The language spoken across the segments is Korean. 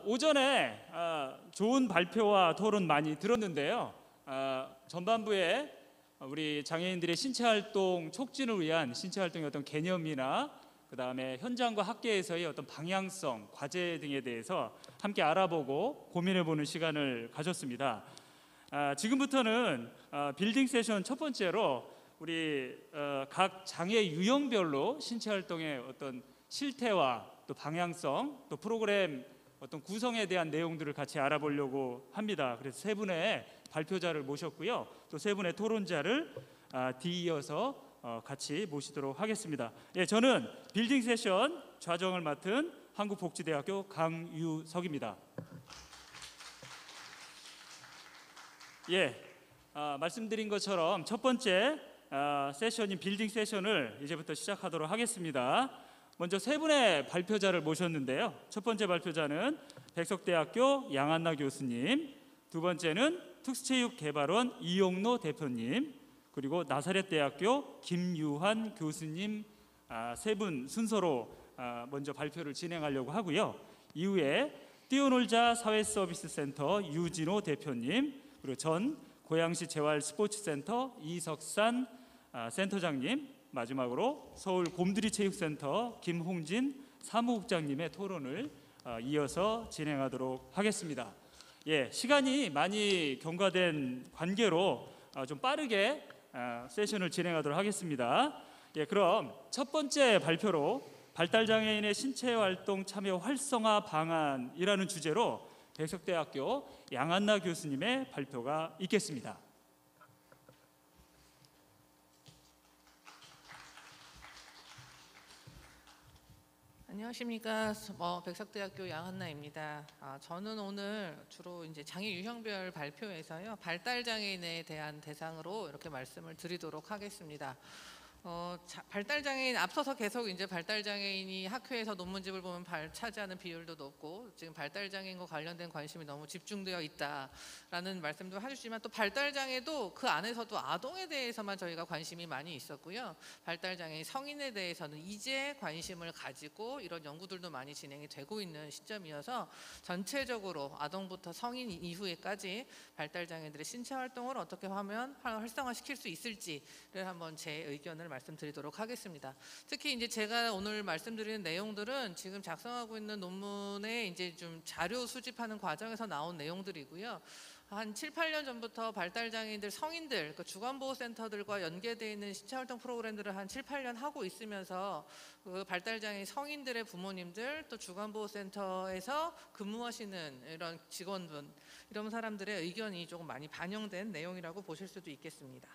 오전에 좋은 발표와 토론 많이 들었는데요. 전반부에 우리 장애인들의 신체활동 촉진을 위한 신체활동의 어떤 개념이나 그 다음에 현장과 학계에서의 어떤 방향성, 과제 등에 대해서 함께 알아보고 고민해보는 시간을 가졌습니다. 지금부터는 빌딩 세션 첫 번째로 우리 각 장애 유형별로 신체활동의 어떤 실태와 또 방향성, 또 프로그램 어떤 구성에 대한 내용들을 같이 알아보려고 합니다. 그래서 세 분의 발표자를 모셨고요, 또 세 분의 토론자를 뒤이어서 같이 모시도록 하겠습니다. 저는 빌딩 세션 좌정을 맡은 한국복지대학교 강유석입니다. 말씀드린 것처럼 첫 번째 세션인 빌딩 세션을 이제부터 시작하도록 하겠습니다. 먼저 세 분의 발표자를 모셨는데요. 첫 번째 발표자는 백석대학교 양한나 교수님, 두 번째는 특수체육개발원 이용로 대표님, 그리고 나사렛대학교 김유한 교수님, 세 분 순서로 먼저 발표를 진행하려고 하고요. 이후에 뛰어놀자 사회서비스센터 유진호 대표님, 그리고 전 고양시 재활스포츠센터 이석산 센터장님, 마지막으로 서울 곰들이체육센터 김홍진 사무국장님의 토론을 이어서 진행하도록 하겠습니다. 시간이 많이 경과된 관계로 좀 빠르게 세션을 진행하도록 하겠습니다. 그럼 첫 번째 발표로 발달장애인의 신체활동 참여 활성화 방안이라는 주제로 백석대학교 양한나 교수님의 발표가 있겠습니다. 안녕하십니까. 백석대학교 양한나입니다. 저는 오늘 주로 이제 장애 유형별 발표에서요, 발달장애인에 대한 대상으로 이렇게 말씀을 드리도록 하겠습니다. 발달장애인 앞서서 계속 이제 발달장애인이 학회에서 논문집을 보면 차지하는 비율도 높고 지금 발달장애인과 관련된 관심이 너무 집중되어 있다라는 말씀도 해주시지만, 또 발달장애도 그 안에서도 아동에 대해서만 저희가 관심이 많이 있었고요, 발달장애인 성인에 대해서는 이제 관심을 가지고 이런 연구들도 많이 진행이 되고 있는 시점이어서 전체적으로 아동부터 성인 이후에까지 발달장애인들의 신체활동을 어떻게 하면 활성화시킬 수 있을지를 한번 제 의견을 말씀드리도록 하겠습니다. 특히 이제 제가 오늘 말씀드리는 내용들은 지금 작성하고 있는 논문에 이제 좀 자료 수집하는 과정에서 나온 내용들이고요. 한 7, 8년 전부터 발달장애인들 성인들, 주간보호센터들과 연계되어 있는 신체활동 프로그램들을 한 7, 8년 하고 있으면서 그 발달장애인 성인들의 부모님들, 또 주간보호센터에서 근무하시는 이런 직원분, 이런 사람들의 의견이 조금 많이 반영된 내용이라고 보실 수도 있겠습니다.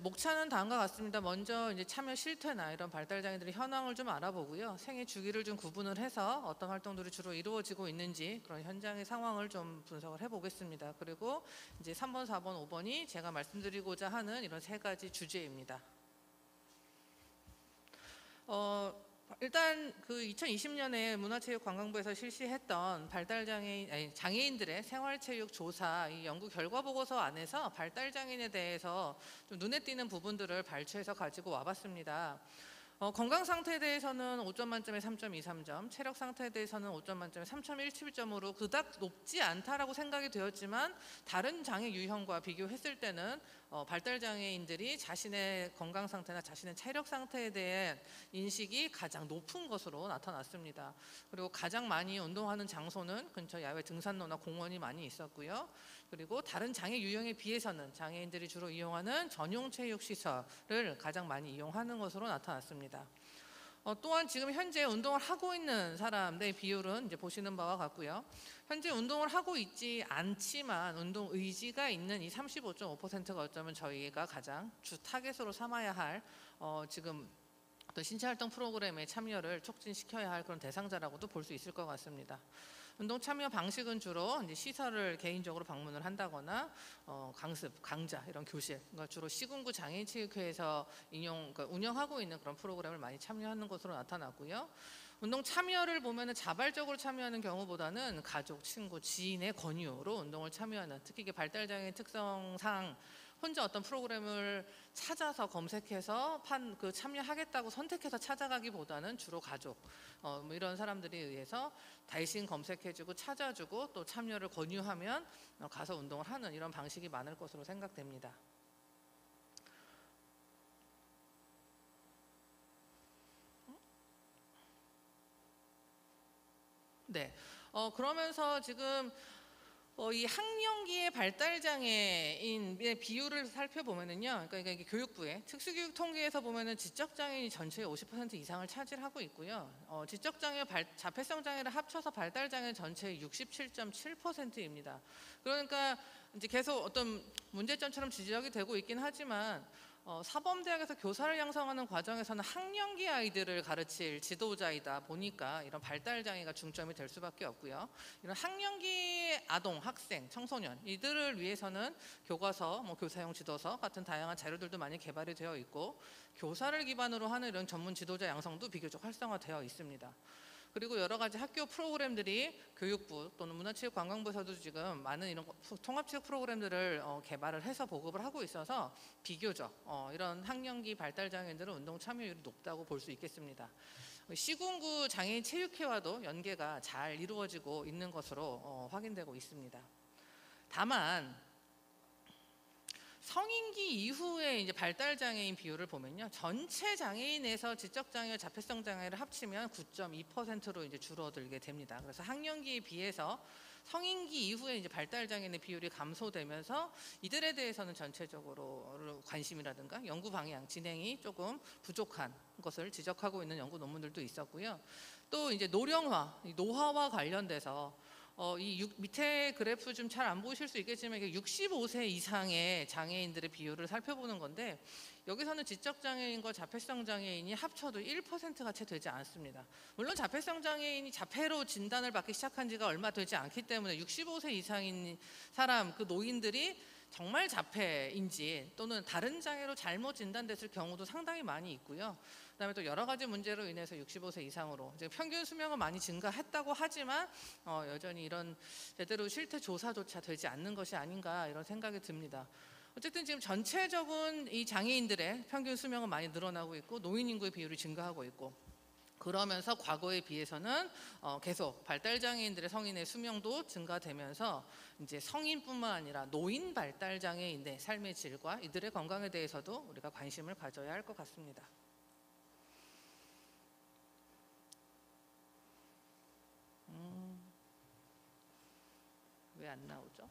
목차는 다음과 같습니다. 먼저 이제 참여 실태나 이런 발달장애들의 현황을 좀 알아보고요, 생애 주기를 좀 구분을 해서 어떤 활동들이 주로 이루어지고 있는지 그런 현장의 상황을 좀 분석을 해보겠습니다. 그리고 이제 3번, 4번, 5번이 제가 말씀드리고자 하는 이런 세 가지 주제입니다. 일단 그 2020년에 문화체육관광부에서 실시했던 장애인들의 생활체육 조사 이 연구 결과 보고서 안에서 발달장애인에 대해서 좀 눈에 띄는 부분들을 발췌해서 가지고 와봤습니다. 건강 상태에 대해서는 5점 만점에 3.23점, 체력 상태에 대해서는 5점 만점에 3.17점으로 그닥 높지 않다라고 생각이 되었지만, 다른 장애 유형과 비교했을 때는 발달장애인들이 자신의 건강 상태나 자신의 체력 상태에 대한 인식이 가장 높은 것으로 나타났습니다. 그리고 가장 많이 운동하는 장소는 근처 야외 등산로나 공원이 많이 있었고요. 그리고 다른 장애 유형에 비해서는 장애인들이 주로 이용하는 전용 체육 시설을 가장 많이 이용하는 것으로 나타났습니다. 또한 지금 현재 운동을 하고 있는 사람들의 비율은 이제 보시는 바와 같고요. 현재 운동을 하고 있지 않지만 운동 의지가 있는 이 35.5%가 어쩌면 저희가 가장 주 타겟으로 삼아야 할 지금 어떤 신체활동 프로그램에 참여를 촉진시켜야 할 그런 대상자라고도 볼 수 있을 것 같습니다. 운동 참여 방식은 주로 이제 시설을 개인적으로 방문을 한다거나 강습, 강좌 이런 교실, 그러니까 주로 시군구 장애인체육회에서 운영하고 있는 그런 프로그램을 많이 참여하는 것으로 나타났고요. 운동 참여를 보면은 자발적으로 참여하는 경우보다는 가족, 친구, 지인의 권유로 운동을 참여하는, 특히 이게 발달장애 특성상 혼자 어떤 프로그램을 찾아서 검색해서 참여하겠다고 선택해서 찾아가기보다는 주로 가족 뭐 이런 사람들에 의해서 대신 검색해주고 찾아주고 또 참여를 권유하면 가서 운동을 하는 이런 방식이 많을 것으로 생각됩니다. 네. 그러면서 지금 이 학령기의 발달 장애인의 비율을 살펴보면은요, 그러니까 이게 교육부의 특수교육 통계에서 보면은 지적 장애인이 전체의 50% 이상을 차지하고 있고요. 지적 장애, 자폐성 장애를 합쳐서 발달 장애 전체의 67.7%입니다. 그러니까 이제 계속 어떤 문제점처럼 지적이 되고 있긴 하지만 사범대학에서 교사를 양성하는 과정에서는 학령기 아이들을 가르칠 지도자이다 보니까 이런 발달 장애가 중점이 될 수밖에 없고요. 이런 학령기 아동, 학생, 청소년 이들을 위해서는 교과서, 뭐 교사용 지도서 같은 다양한 자료들도 많이 개발이 되어 있고 교사를 기반으로 하는 이런 전문 지도자 양성도 비교적 활성화되어 있습니다. 그리고 여러 가지 학교 프로그램들이 교육부 또는 문화체육관광부에서도 지금 많은 이런 통합체육 프로그램들을 개발을 해서 보급을 하고 있어서 비교적 이런 학령기 발달장애인들은 운동 참여율이 높다고 볼 수 있겠습니다. 시군구 장애인 체육회와도 연계가 잘 이루어지고 있는 것으로 확인되고 있습니다. 다만 성인기 이후에 이제 발달 장애인 비율을 보면요, 전체 장애인에서 지적 장애와 자폐성 장애를 합치면 9.2%로 이제 줄어들게 됩니다. 그래서 학령기에 비해서 성인기 이후에 이제 발달 장애인의 비율이 감소되면서 이들에 대해서는 전체적으로 관심이라든가 연구 방향 진행이 조금 부족한 것을 지적하고 있는 연구 논문들도 있었고요. 또 이제 노령화, 노화와 관련돼서 밑에 그래프 좀 잘 안 보실 수 있겠지만 65세 이상의 장애인들의 비율을 살펴보는 건데 여기서는 지적 장애인과 자폐성 장애인이 합쳐도 1%가 채 되지 않습니다. 물론 자폐성 장애인이 자폐로 진단을 받기 시작한 지가 얼마 되지 않기 때문에 65세 이상인 사람, 그 노인들이 정말 자폐인지 또는 다른 장애로 잘못 진단됐을 경우도 상당히 많이 있고요. 그다음에 또 여러 가지 문제로 인해서 65세 이상으로 이제 평균 수명은 많이 증가했다고 하지만 여전히 이런 제대로 실태 조사조차 되지 않는 것이 아닌가 이런 생각이 듭니다. 어쨌든 지금 전체적인 이 장애인들의 평균 수명은 많이 늘어나고 있고 노인 인구의 비율이 증가하고 있고 그러면서 과거에 비해서는 계속 발달 장애인들의 성인의 수명도 증가되면서 이제 성인뿐만 아니라 노인 발달 장애인의 삶의 질과 이들의 건강에 대해서도 우리가 관심을 가져야 할 것 같습니다. 왜 안 나오죠?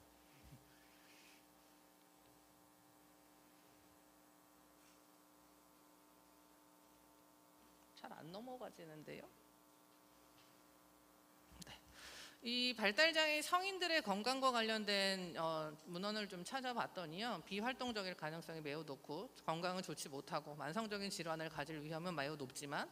잘 안 넘어가지는데요. 네. 이 발달장애 성인들의 건강과 관련된 문헌을 좀 찾아봤더니요, 비활동적일 가능성이 매우 높고 건강은 좋지 못하고 만성적인 질환을 가질 위험은 매우 높지만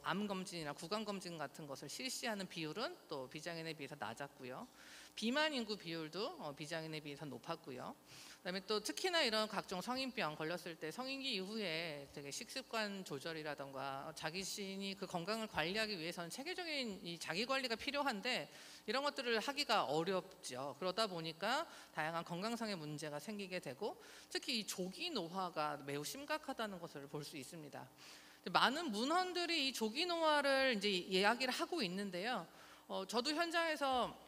암 검진이나 구강 검진 같은 것을 실시하는 비율은 또 비장애인에 비해서 낮았고요. 비만 인구 비율도 비장애인에 비해서 높았고요. 그다음에 또 특히나 이런 각종 성인병 걸렸을 때 성인기 이후에 되게 식습관 조절이라던가 자기 자신이 그 건강을 관리하기 위해서는 체계적인 이 자기 관리가 필요한데 이런 것들을 하기가 어렵죠. 그러다 보니까 다양한 건강상의 문제가 생기게 되고 특히 이 조기 노화가 매우 심각하다는 것을 볼 수 있습니다. 많은 문헌들이 이 조기 노화를 이제 이야기를 하고 있는데요. 저도 현장에서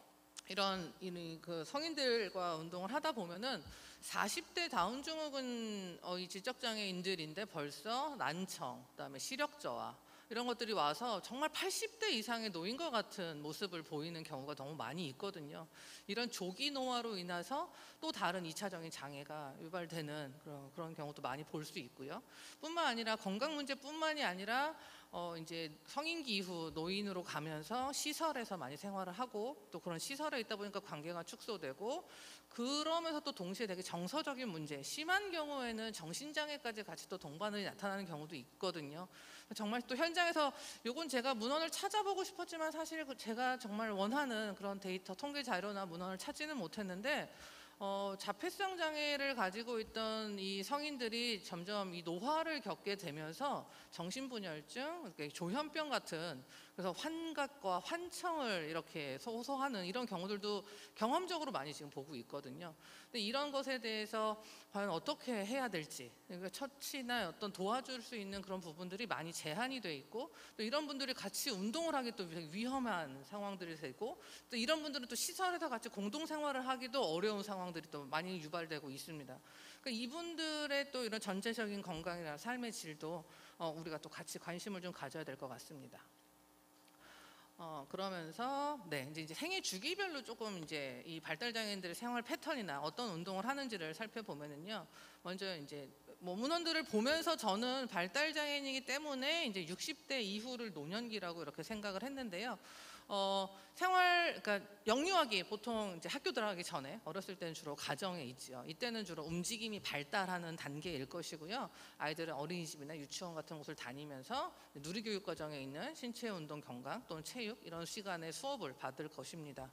이런 그 성인들과 운동을 하다 보면은 40대 다운 증후군 이 지적 장애인들인데 벌써 난청, 그다음에 시력 저하 이런 것들이 와서 정말 80대 이상의 노인과 같은 모습을 보이는 경우가 너무 많이 있거든요. 이런 조기 노화로 인해서 또 다른 2차적인 장애가 유발되는 그런 경우도 많이 볼 수 있고요. 뿐만 아니라 건강 문제뿐만이 아니라 이제 성인기 이후 노인으로 가면서 시설에서 많이 생활을 하고 또 그런 시설에 있다 보니까 관계가 축소되고 그러면서 또 동시에 되게 정서적인 문제, 심한 경우에는 정신장애까지 같이 또 동반으로 나타나는 경우도 있거든요. 정말 또 현장에서 요건 제가 문헌을 찾아보고 싶었지만 사실 제가 정말 원하는 그런 데이터, 통계 자료나 문헌을 찾지는 못했는데 자폐성 장애를 가지고 있던 이 성인들이 점점 이 노화를 겪게 되면서 정신분열증, 조현병 같은 그래서 환각과 환청을 이렇게 호소하는 이런 경우들도 경험적으로 많이 지금 보고 있거든요. 근데 이런 것에 대해서 과연 어떻게 해야 될지, 그러니까 처치나 어떤 도와줄 수 있는 그런 부분들이 많이 제한이 돼 있고, 또 이런 분들이 같이 운동을 하기 또 위험한 상황들이 되고, 또 이런 분들은 또 시설에서 같이 공동 생활을 하기도 어려운 상황들이 또 많이 유발되고 있습니다. 그러니까 이분들의 또 이런 전체적인 건강이나 삶의 질도 우리가 또 같이 관심을 좀 가져야 될 것 같습니다. 그러면서 이제 생애 주기별로 조금 이제 이 발달 장애인들의 생활 패턴이나 어떤 운동을 하는지를 살펴보면은요. 먼저 이제 문헌들을 보면서 저는 발달 장애인이기 때문에 이제 60대 이후를 노년기라고 이렇게 생각을 했는데요. 그러니까 영유아기 보통 이제 학교 들어가기 전에 어렸을 때는 주로 가정에 있지요. 이때는 주로 움직임이 발달하는 단계일 것이고요. 아이들은 어린이집이나 유치원 같은 곳을 다니면서 누리교육 과정에 있는 신체 운동 경강 또는 체육 이런 시간에 수업을 받을 것입니다.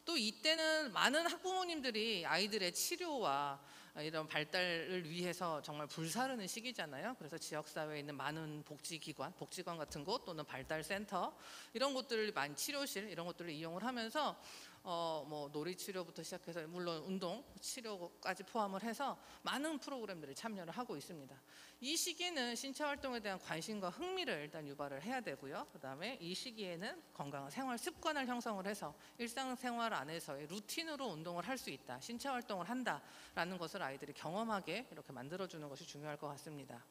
또 이때는 많은 학부모님들이 아이들의 치료와 이런 발달을 위해서 정말 불사르는 시기잖아요. 그래서 지역사회에 있는 많은 복지기관 같은 곳 또는 발달센터 이런 곳들을 많이 치료실 이런 것들을 이용을 하면서 놀이치료부터 시작해서 물론 운동 치료까지 포함을 해서 많은 프로그램들을 참여를 하고 있습니다. 이 시기는 신체 활동에 대한 관심과 흥미를 일단 유발을 해야 되고요. 그다음에 이 시기에는 건강한 생활 습관을 형성을 해서 일상생활 안에서의 루틴으로 운동을 할 수 있다, 신체 활동을 한다라는 것을 아이들이 경험하게 이렇게 만들어주는 것이 중요할 것 같습니다.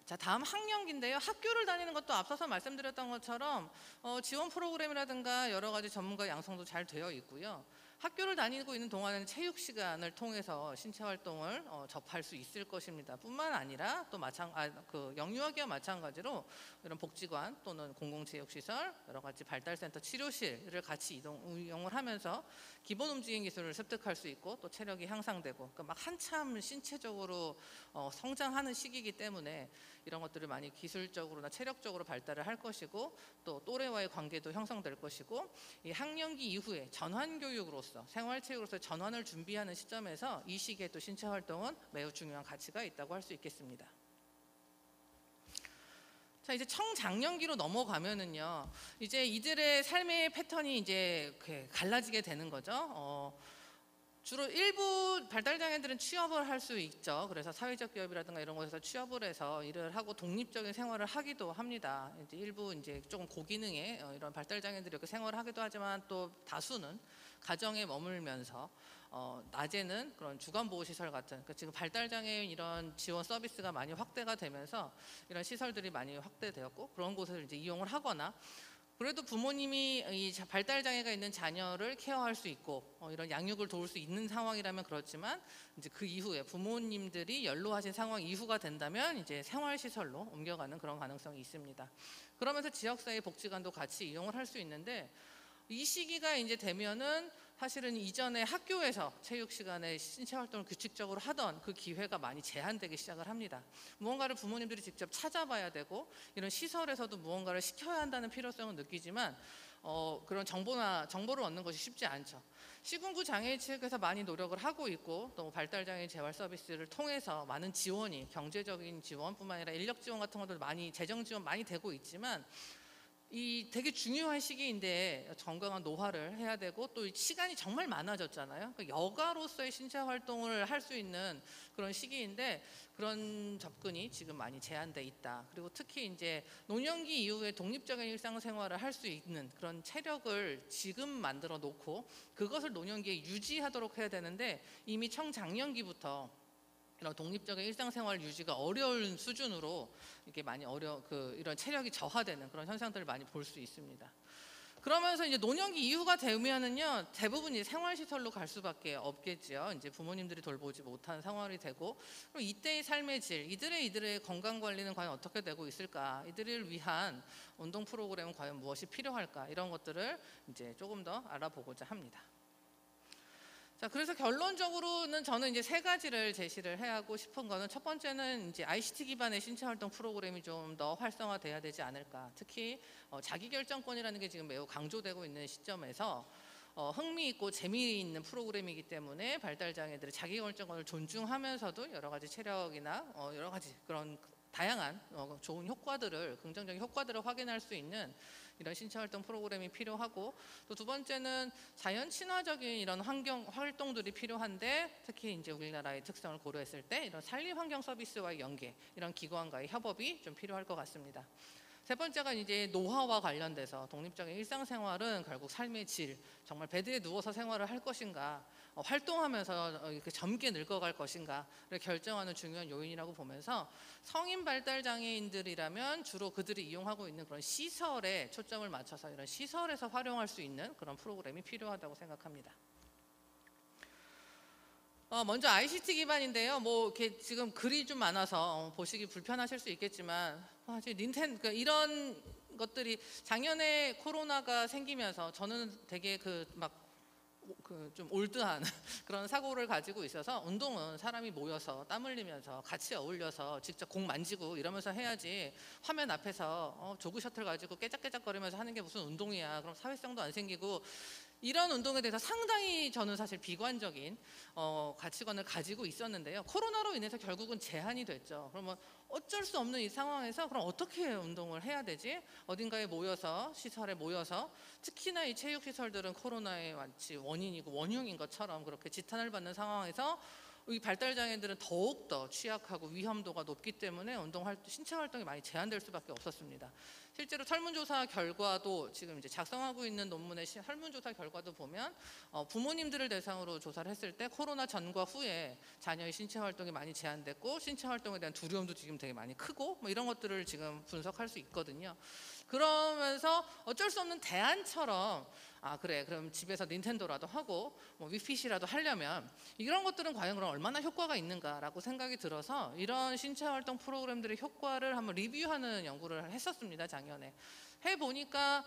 자, 다음 학령기인데요. 학교를 다니는 것도 앞서서 말씀드렸던 것처럼 지원 프로그램이라든가 여러 가지 전문가 양성도 잘 되어 있고요. 학교를 다니고 있는 동안에는 체육 시간을 통해서 신체 활동을 접할 수 있을 것입니다. 뿐만 아니라 또 영유아기와 마찬가지로 이런 복지관 또는 공공체육시설, 여러 가지 발달센터 치료실을 같이 이용을 하면서 기본 움직임 기술을 습득할 수 있고 또 체력이 향상되고, 그러니까 막 한참 신체적으로 성장하는 시기이기 때문에 이런 것들을 많이 기술적으로나 체력적으로 발달을 할 것이고, 또 또래와의 관계도 형성될 것이고, 이 학령기 이후에 전환교육으로서 생활체육으로서 전환을 준비하는 시점에서 이 시기에 또 신체 활동은 매우 중요한 가치가 있다고 할 수 있겠습니다. 자, 이제 청장년기로 넘어가면은요, 이제 이들의 삶의 패턴이 이제 갈라지게 되는 거죠. 주로 일부 발달장애인들은 취업을 할 수 있죠. 그래서 사회적 기업이라든가 이런 곳에서 취업을 해서 일을 하고 독립적인 생활을 하기도 합니다. 이제 일부 이제 조금 고기능의 이런 발달장애인들이 이렇게 생활을 하기도 하지만, 또 다수는 가정에 머물면서 낮에는 그런 주간보호시설 같은, 그러니까 지금 발달장애인 이런 지원 서비스가 많이 확대가 되면서 이런 시설들이 많이 확대되었고, 그런 곳을 이제 이용을 하거나, 그래도 부모님이 이 발달 장애가 있는 자녀를 케어할 수 있고 이런 양육을 도울 수 있는 상황이라면 그렇지만, 이제 그 이후에 부모님들이 연로하신 상황 이후가 된다면 이제 생활시설로 옮겨가는 그런 가능성이 있습니다. 그러면서 지역사회 복지관도 같이 이용을 할 수 있는데, 이 시기가 이제 되면은 사실은 이전에 학교에서 체육 시간에 신체 활동을 규칙적으로 하던 그 기회가 많이 제한되기 시작을 합니다. 무언가를 부모님들이 직접 찾아봐야 되고, 이런 시설에서도 무언가를 시켜야 한다는 필요성은 느끼지만 그런 정보를 얻는 것이 쉽지 않죠. 시군구 장애인 체육에서 많이 노력을 하고 있고, 또 발달장애인 재활 서비스를 통해서 많은 지원이, 경제적인 지원뿐만 아니라 인력 지원 같은 것도 많이, 재정 지원 많이 되고 있지만, 이 되게 중요한 시기인데 건강한 노화를 해야 되고, 또 시간이 정말 많아졌잖아요. 그러니까 여가로서의 신체 활동을 할 수 있는 그런 시기인데, 그런 접근이 지금 많이 제한돼 있다. 그리고 특히 이제 노년기 이후에 독립적인 일상생활을 할 수 있는 그런 체력을 지금 만들어 놓고 그것을 노년기에 유지하도록 해야 되는데, 이미 청장년기부터 이런 독립적인 일상생활 유지가 어려운 수준으로 이렇게 많이 이런 체력이 저하되는 그런 현상들을 많이 볼 수 있습니다. 그러면서 이제 노년기 이후가 되면은요, 대부분 이제 생활시설로 갈 수밖에 없겠지요. 이제 부모님들이 돌보지 못하는 상황이 되고, 그럼 이때의 삶의 질, 이들의 건강 관리는 과연 어떻게 되고 있을까? 이들을 위한 운동 프로그램은 과연 무엇이 필요할까? 이런 것들을 이제 조금 더 알아보고자 합니다. 자, 그래서 결론적으로는 저는 이제 세 가지를 제시를 하고 싶은 거는, 첫 번째는 이제 ICT 기반의 신체 활동 프로그램이 좀 더 활성화돼야 되지 않을까. 특히 자기결정권이라는 게 지금 매우 강조되고 있는 시점에서 흥미있고 재미있는 프로그램이기 때문에 발달장애들의 자기결정권을 존중하면서도 여러 가지 체력이나 여러 가지 그런 다양한 좋은 효과들을, 긍정적인 효과들을 확인할 수 있는 이런 신체활동 프로그램이 필요하고, 또 두 번째는 자연 친화적인 이런 환경 활동들이 필요한데, 특히 이제 우리나라의 특성을 고려했을 때 이런 산림환경 서비스와의 연계, 이런 기관과의 협업이 좀 필요할 것 같습니다. 세 번째가 이제 노화와 관련돼서 독립적인 일상생활은 결국 삶의 질, 정말 베드에 누워서 생활을 할 것인가, 활동하면서 이렇게 젊게 늙어갈 것인가를 결정하는 중요한 요인이라고 보면서, 성인 발달 장애인들이라면 주로 그들이 이용하고 있는 그런 시설에 초점을 맞춰서 이런 시설에서 활용할 수 있는 그런 프로그램이 필요하다고 생각합니다. 먼저 ICT 기반인데요. 뭐 이렇게 지금 글이 좀 많아서 보시기 불편하실 수 있겠지만, 그러니까 이런 것들이 작년에 코로나가 생기면서 저는 되게 좀 올드한 그런 사고를 가지고 있어서, 운동은 사람이 모여서 땀 흘리면서 같이 어울려서 직접 공 만지고 이러면서 해야지, 화면 앞에서 조그 셔틀 가지고 깨작깨작거리면서 하는 게 무슨 운동이야. 그럼 사회성도 안 생기고, 이런 운동에 대해서 상당히 저는 사실 비관적인 가치관을 가지고 있었는데요. 코로나로 인해서 결국은 제한이 됐죠. 그러면 어쩔 수 없는 이 상황에서 그럼 어떻게 운동을 해야 되지? 어딘가에 모여서, 시설에 모여서, 특히나 이 체육시설들은 코로나의 마치 원인이고 원흉인 것처럼 그렇게 지탄을 받는 상황에서 이 발달장애들은 더욱더 취약하고 위험도가 높기 때문에 신체 활동이 많이 제한될 수밖에 없었습니다. 실제로 설문조사 결과도, 지금 이제 작성하고 있는 논문의 설문조사 결과도 보면, 부모님들을 대상으로 조사를 했을 때 코로나 전과 후에 자녀의 신체 활동이 많이 제한됐고, 신체 활동에 대한 두려움도 지금 되게 많이 크고, 뭐 이런 것들을 지금 분석할 수 있거든요. 그러면서 어쩔 수 없는 대안처럼, 그래, 그럼 집에서 닌텐도라도 하고 뭐 위핏이라도 하려면 이런 것들은 과연 그럼 얼마나 효과가 있는가라고 생각이 들어서, 이런 신체 활동 프로그램들의 효과를 한번 리뷰하는 연구를 했었습니다. 작년에 해보니까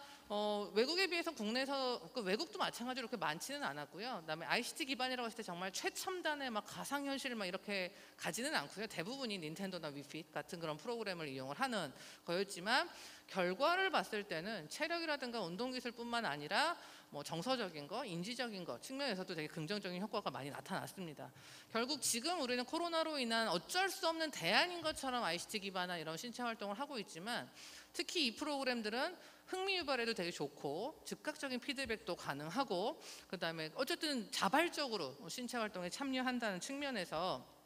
외국에 비해서 국내에서, 외국도 마찬가지로 그렇게 많지는 않았고요. 그다음에 ICT 기반이라고 했을 때 정말 최첨단의 가상현실 이렇게 가지는 않고요. 대부분이 닌텐도나 위핏 같은 그런 프로그램을 이용을 하는 거였지만, 결과를 봤을 때는 체력이라든가 운동기술뿐만 아니라 정서적인 거, 인지적인 거 측면에서도 되게 긍정적인 효과가 많이 나타났습니다. 결국 지금 우리는 코로나로 인한 어쩔 수 없는 대안인 것처럼 ICT 기반한 이런 신체 활동을 하고 있지만, 특히 이 프로그램들은 흥미 유발에도 되게 좋고, 즉각적인 피드백도 가능하고, 그 다음에 어쨌든 자발적으로 신체 활동에 참여한다는 측면에서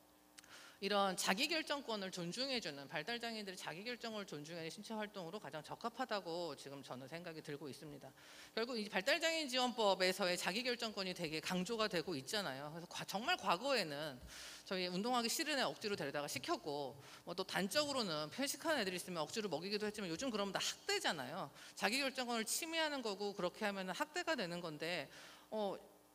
이런 자기결정권을 존중해주는, 발달장애인들의 자기결정을 존중하는 신체활동으로 가장 적합하다고 지금 저는 생각이 들고 있습니다. 결국 이 발달장애인 지원법에서의 자기결정권이 되게 강조가 되고 있잖아요. 그래서 정말 과거에는 저희 운동하기 싫은 애 억지로 데려다가 시켰고, 또 단적으로는 편식하는 애들이 있으면 억지로 먹이기도 했지만, 요즘 그러면 다 학대잖아요. 자기결정권을 침해하는 거고, 그렇게 하면 학대가 되는 건데,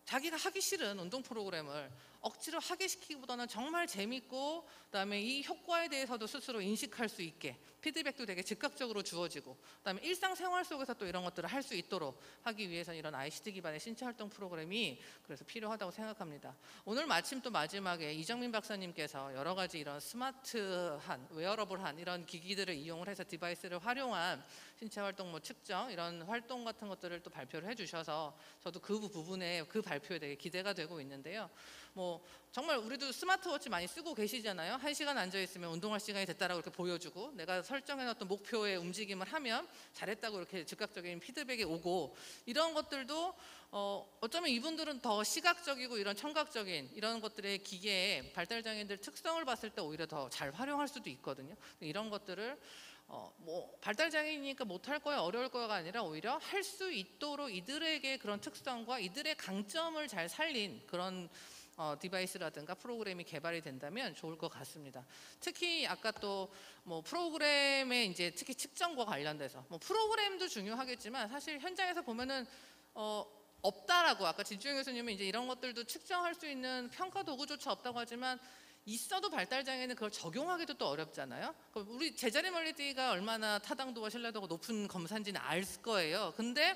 자기가 하기 싫은 운동 프로그램을 억지로 하게 시키기보다는 정말 재밌고, 그다음에 이 효과에 대해서도 스스로 인식할 수 있게 피드백도 되게 즉각적으로 주어지고, 그다음에 일상생활 속에서 또 이런 것들을 할 수 있도록 하기 위해서는 이런 ICT 기반의 신체활동 프로그램이 그래서 필요하다고 생각합니다. 오늘 마침 또 마지막에 이정민 박사님께서 여러 가지 이런 스마트한, 웨어러블한 이런 기기들을 이용을 해서 디바이스를 활용한 신체활동 측정, 이런 활동 같은 것들을 또 발표를 해주셔서 저도 그 부분에, 그 발표에 되게 기대가 되고 있는데요. 정말 우리도 스마트워치 많이 쓰고 계시잖아요. 1시간 앉아있으면 운동할 시간이 됐다라고 이렇게 보여주고, 내가 설정해놨던 목표의 움직임을 하면 잘했다고 이렇게 즉각적인 피드백이 오고, 이런 것들도 어쩌면 이분들은 더 시각적이고 이런 청각적인 이런 것들의 기계에 발달장애인들 특성을 봤을 때 오히려 더 잘 활용할 수도 있거든요. 이런 것들을 발달장애이니까 못할 거야, 어려울 거야가 아니라 오히려 할 수 있도록 이들에게 그런 특성과 이들의 강점을 잘 살린 그런 디바이스라든가 프로그램이 개발이 된다면 좋을 것 같습니다. 특히 아까 또 프로그램의 이제 특히 측정과 관련돼서 프로그램도 중요하겠지만, 사실 현장에서 보면은 없다라고, 아까 진주영 교수님은 이제 이런 것들도 측정할 수 있는 평가 도구조차 없다고 하지만, 있어도 발달장애는 그걸 적용하기도 또 어렵잖아요. 우리 제자리 멀리 뛰기가 얼마나 타당도와 신뢰도가 높은 검사인지는 알 거예요. 근데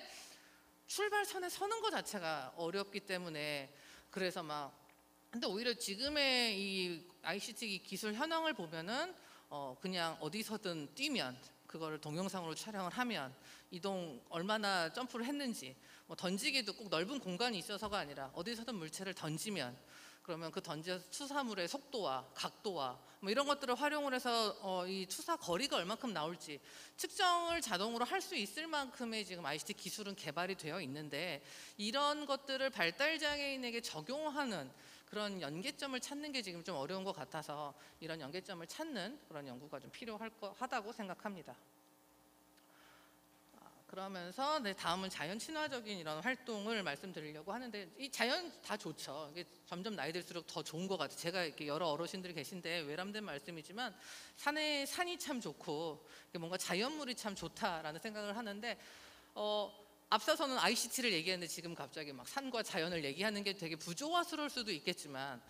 출발선에 서는 것 자체가 어렵기 때문에, 그래서 근데 오히려 지금의 이 ICT 기술 현황을 보면은 그냥 어디서든 뛰면 그거를 동영상으로 촬영을 하면 이동 얼마나 점프를 했는지, 뭐 던지기도 꼭 넓은 공간이 있어서가 아니라 어디서든 물체를 던지면 그러면 그 던진 투사물의 속도와 각도와 뭐 이런 것들을 활용을 해서 이 투사 거리가 얼마큼 나올지 측정을 자동으로 할 수 있을 만큼의 지금 ICT 기술은 개발이 되어 있는데, 이런 것들을 발달 장애인에게 적용하는 그런 연계점을 찾는 게 지금 좀 어려운 것 같아서 이런 연계점을 찾는 그런 연구가 좀 필요하다고 생각합니다. 그러면서 다음은 자연 친화적인 이런 활동을 말씀드리려고 하는데, 이 자연 다 좋죠. 이게 점점 나이 들수록 더 좋은 것 같아요. 제가 이렇게 여러 어르신들이 계신데 외람된 말씀이지만 산이 참 좋고 뭔가 자연물이 참 좋다라는 생각을 하는데, 앞서서는 ICT를 얘기했는데 지금 갑자기 막 산과 자연을 얘기하는 게 되게 부조화스러울 수도 있겠지만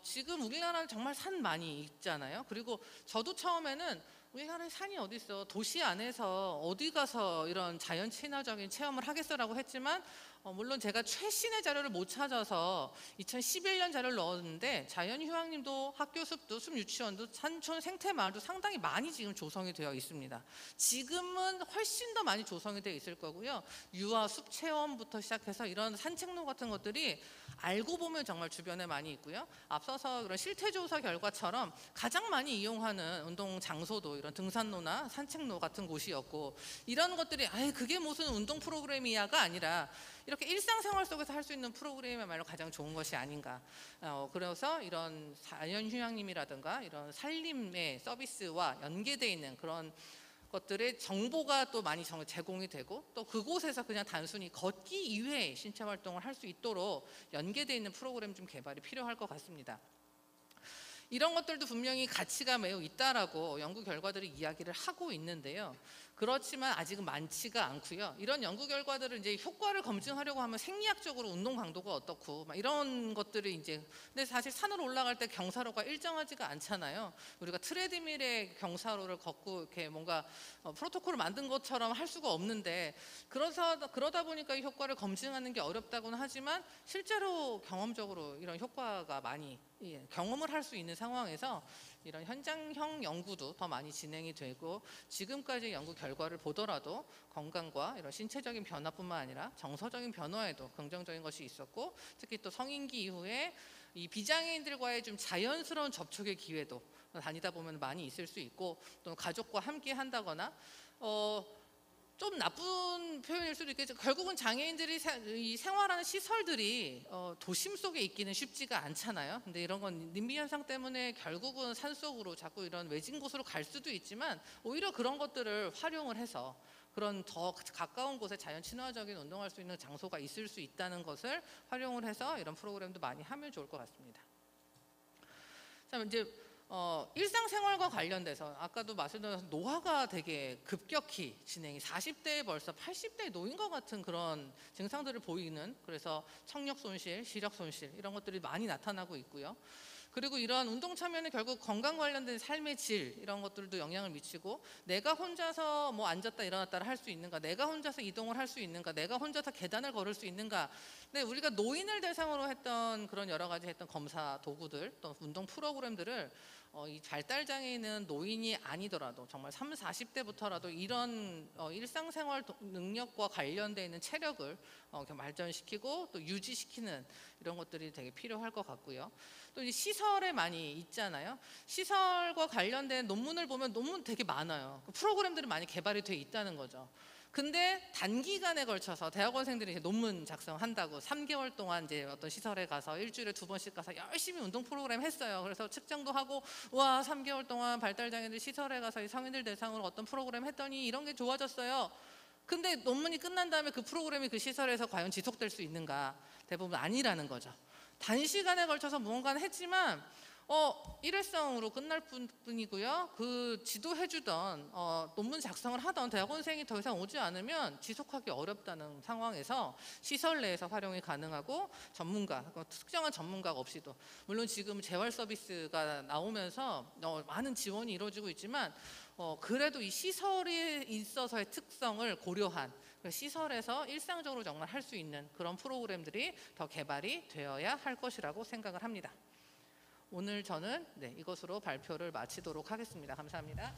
지금 우리나라는 정말 산 많이 있잖아요. 그리고 저도 처음에는 우리나라에 산이 어디 있어, 도시 안에서 어디 가서 이런 자연 친화적인 체험을 하겠어라고 했지만 물론 제가 최신의 자료를 못 찾아서 2011년 자료를 넣었는데 자연휴양림도 학교 숲도 숲유치원도 산촌 생태마을도 상당히 많이 지금 조성이 되어 있습니다. 지금은 훨씬 더 많이 조성이 되어 있을 거고요. 유아 숲 체험부터 시작해서 이런 산책로 같은 것들이 알고 보면 정말 주변에 많이 있고요. 앞서서 그런 실태조사 결과처럼 가장 많이 이용하는 운동 장소도 이런 등산로나 산책로 같은 곳이었고, 이런 것들이 그게 무슨 운동 프로그램이야가 아니라 이렇게 일상생활 속에서 할 수 있는 프로그램이야말로 가장 좋은 것이 아닌가. 그래서 이런 자연휴양림이라든가 이런 산림의 서비스와 연계되어 있는 그런 것들의 정보가 또 많이 제공이 되고, 또 그곳에서 그냥 단순히 걷기 이외의 신체 활동을 할 수 있도록 연계되어 있는 프로그램 좀 개발이 필요할 것 같습니다. 이런 것들도 분명히 가치가 매우 있다라고 연구 결과들이 이야기를 하고 있는데요. 그렇지만 아직은 많지가 않고요. 이런 연구 결과들을 이제 효과를 검증하려고 하면 생리학적으로 운동 강도가 어떻고 막 이런 것들이 이제, 근데 사실 산으로 올라갈 때 경사로가 일정하지가 않잖아요. 우리가 트레드밀의 경사로를 걷고 이렇게 뭔가 프로토콜을 만든 것처럼 할 수가 없는데, 그러다 보니까 이 효과를 검증하는 게 어렵다고는 하지만 실제로 경험적으로 이런 효과가 많이 경험을 할 수 있는 상황에서 이런 현장형 연구도 더 많이 진행이 되고, 지금까지 연구 결과를 보더라도 건강과 이런 신체적인 변화뿐만 아니라 정서적인 변화에도 긍정적인 것이 있었고, 특히 또 성인기 이후에 이 비장애인들과의 좀 자연스러운 접촉의 기회도 다니다 보면 많이 있을 수 있고, 또 가족과 함께 한다거나 좀 나쁜 표현일 수도 있겠죠. 결국은 장애인들이 이 생활하는 시설들이 도심 속에 있기는 쉽지가 않잖아요. 근데 이런 건 님비 현상 때문에 결국은 산속으로 자꾸 이런 외진 곳으로 갈 수도 있지만, 오히려 그런 것들을 활용을 해서 그런 더 가까운 곳에 자연 친화적인 운동할 수 있는 장소가 있을 수 있다는 것을 활용을 해서 이런 프로그램도 많이 하면 좋을 것 같습니다. 자, 이제 일상생활과 관련돼서 아까도 말씀드린 노화가 되게 급격히 진행이, 40대에 벌써 80대 노인 것 같은 그런 증상들을 보이는, 그래서 청력 손실, 시력 손실 이런 것들이 많이 나타나고 있고요. 그리고 이러한 운동 참여는 결국 건강 관련된 삶의 질 이런 것들도 영향을 미치고, 내가 혼자서 뭐 앉았다 일어났다를 할 수 있는가, 내가 혼자서 이동을 할 수 있는가, 내가 혼자서 계단을 걸을 수 있는가. 근데 우리가 노인을 대상으로 했던 그런 여러 가지 했던 검사 도구들, 또 운동 프로그램들을 이 발달 장애인은 노인이 아니더라도 정말 30, 40대부터라도 이런 일상생활 능력과 관련되어 있는 체력을 발전시키고 또 유지시키는 이런 것들이 되게 필요할 것 같고요. 또 이 시설에 많이 있잖아요. 시설과 관련된 논문을 보면 논문 되게 많아요. 프로그램들이 많이 개발이 돼 있다는 거죠. 근데 단기간에 걸쳐서 대학원생들이 이제 논문 작성한다고 3개월 동안 이제 어떤 시설에 가서 일주일에 2번씩 가서 열심히 운동 프로그램 했어요. 그래서 측정도 하고, 와 3개월 동안 발달장애인들 시설에 가서 이 성인들 대상으로 어떤 프로그램 했더니 이런 게 좋아졌어요. 근데 논문이 끝난 다음에 그 프로그램이 그 시설에서 과연 지속될 수 있는가? 대부분 아니라는 거죠. 단시간에 걸쳐서 무언가는 했지만 일회성으로 끝날 뿐이고요. 그 지도해주던 논문 작성을 하던 대학원생이 더 이상 오지 않으면 지속하기 어렵다는 상황에서 시설 내에서 활용이 가능하고, 전문가, 특정한 전문가가 없이도, 물론 지금 재활 서비스가 나오면서 많은 지원이 이루어지고 있지만 그래도 이 시설에 있어서의 특성을 고려한 시설에서 일상적으로 정말 할 수 있는 그런 프로그램들이 더 개발이 되어야 할 것이라고 생각을 합니다. 오늘 저는 이것으로 발표를 마치도록 하겠습니다. 감사합니다.